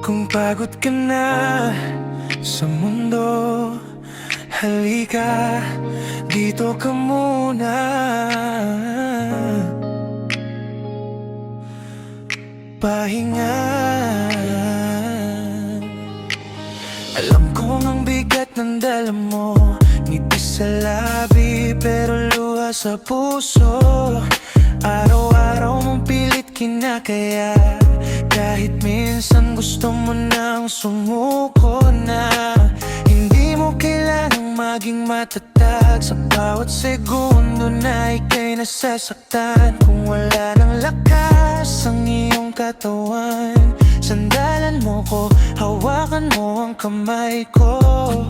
Kung pagod ka na sa mundo, halika, dito ka muna. Pahinga. Alam kong ang bigat ng dala mo, ngiti sa labi pero luha sa puso. Araw-araw mong pilit kinakaya, kahit minsan gusto mo nang sumuko na. Hindi mo kailangang maging matatag, sa bawat segundo na ika'y nasasaktan. Kung wala ng lakas ang iyong katawan, sandalan mo ko, hawakan mo ang kamay ko.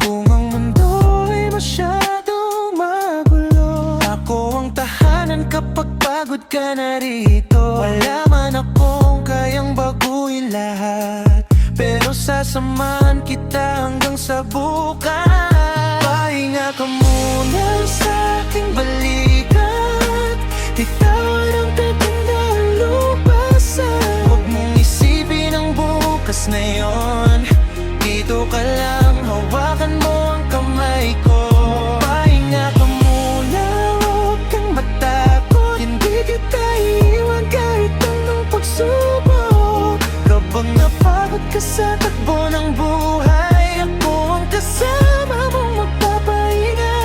Kung ang mundo ay masyadong magulo, ako ang tahanan kapag pagod ka na rito. Wala man akong kayang baguhin lahat, pero sasamahan kita hanggang sa bukas. Pahinga ka muna sa aking balikat, titawan ang tatandang lupasan. Huwag mong isipin ang bukas na yon, dito ka lang, hawakan mo ang kamay ko. Pahinga ka muna, huwag kang matakot, hindi kita iiwan kahit anong pagsubok. Kapag napagod ka sa takbo ng buhay, ako ang kasama mong magpapahinga.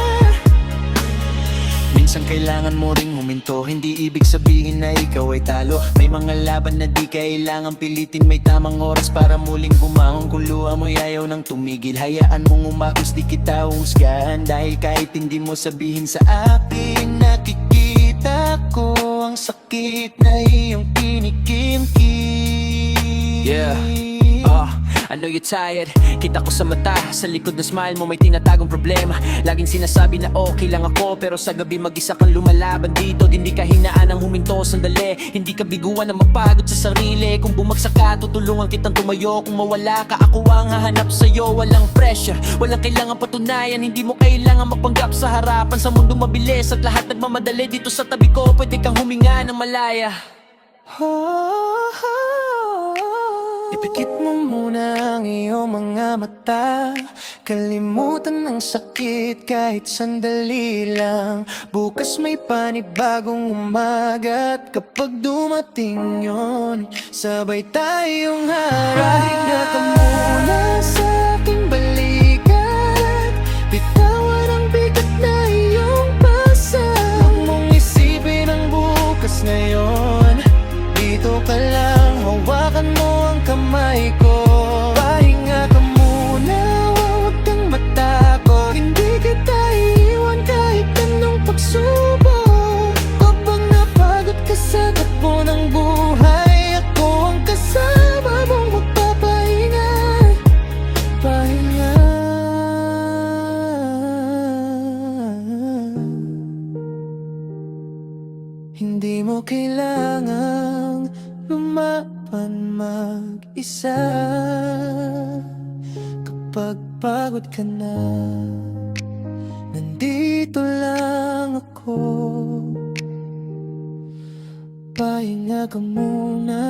Minsan kailangan mo ring huminto, hindi ibig sabihin na ikaw ay talo. May mga laban na di kailangan pilitin, may tamang oras para muling bumangon. Kung luha mo'y ayaw nang tumigil, hayaan mong umakos, di kita uhusgahan. Dahil kahit hindi mo sabihin sa akin, nakikita ko ang sakit na iyong kinikimkim. Yeah, I know you're tired. Kita ko sa mata, sa likod ng smile mo may tinatagong problema. Laging sinasabi na okay lang ako, pero sa gabi mag-isa kang lumalaban dito. Hindi ka hinaan ang huminto sandali, hindi ka biguan na mapagod sa sarili. Kung bumagsak ka, tutulungan kitang tumayo. Kung mawala ka, ako ang hahanap sa'yo. Walang pressure, walang kailangan patunayan, hindi mo kailangan magpanggap sa harapan. Sa mundo mabilis at lahat nagmamadali, dito sa tabi ko pwede kang huminga ng malaya. Ipikit mo muna ang iyong mga mata, kalimutan ng sakit kahit sandali lang. Bukas may panibagong umaga, at kapag dumating yon, sabay tayong harap. Pahinga ka muna sa aking balikat, bitawan ang bigat na iyong pasa. Huwag mong isipin ang bukas ngayon, dito ka lang, hawakan mo ang kamay ko. Pahinga ka muna, huwag kang matakot, hindi kita iiwan kahit anong pagsubok. Kapag napagod ka sa takbo ng buhay, ako ang kasama mong magpapahinga. Pahinga. Hindi mo kailangang lumaban mag-isa. Kapag pagod ka na, nandito lang ako. Pahinga ka muna.